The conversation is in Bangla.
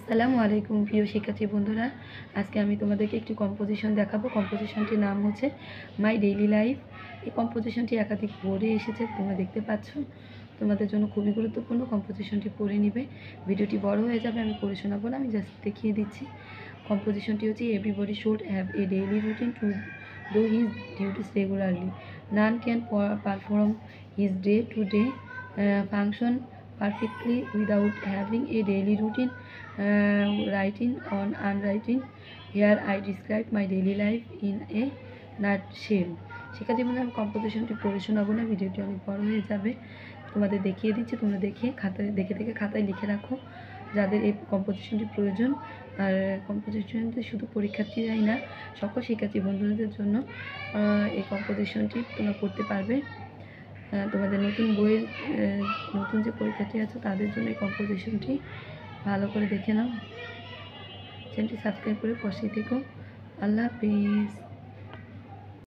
আসসালামু আলাইকুম প্রিয় শিক্ষার্থী বন্ধুরা, আজকে আমি তোমাদেরকে একটি কম্পোজিশন দেখাবো। কম্পোজিশনটির নাম হচ্ছে মাই ডেইলি লাইফ। এই কম্পোজিশনটি একাধিক বোর্ডে এসেছে, তোমরা দেখতে পাচ্ছ। তোমাদের জন্য খুবই গুরুত্বপূর্ণ, কম্পোজিশনটি পড়ে নিবে। ভিডিওটি বড় হয়ে যাবে, আমি পড়ে শোনাবো না, আমি জাস্ট দেখিয়ে দিচ্ছি। কম্পোজিশনটি হচ্ছে everybody should have a daily routine to do his duties regularly. None can perform his day to day function perfectly without having a daily routine. Writing on unwriting. Here I describe my daily life in a nutshell. শিক্ষার্থী বন্ধুরা, আমি কম্পোজিশনটি পড়ে শোনাবো না, ভিডিওটি অনেক বড় হয়ে যাবে। তোমাদের দেখিয়ে দিচ্ছি, তোমরা দেখে খাতায় দেখে খাতায় লিখে রাখো যাদের এই কম্পোজিশনটি প্রয়োজন। আর কম্পোজিশনটি শুধু পরীক্ষার্থীরাই না, সকল শিক্ষার্থী বন্ধুদের জন্য এই কম্পোজিশনটি তোমরা করতে পারবে। তোমাদের নতুন বইয়ের নতুন যে পরীক্ষার্থী আছে তাদের জন্য এই কম্পোজিশনটি ভালো করে দেখে নাও। চ্যানেলটি সাবস্ক্রাইব করে পাশেই থেকো। আল্লাহ হাফিজ।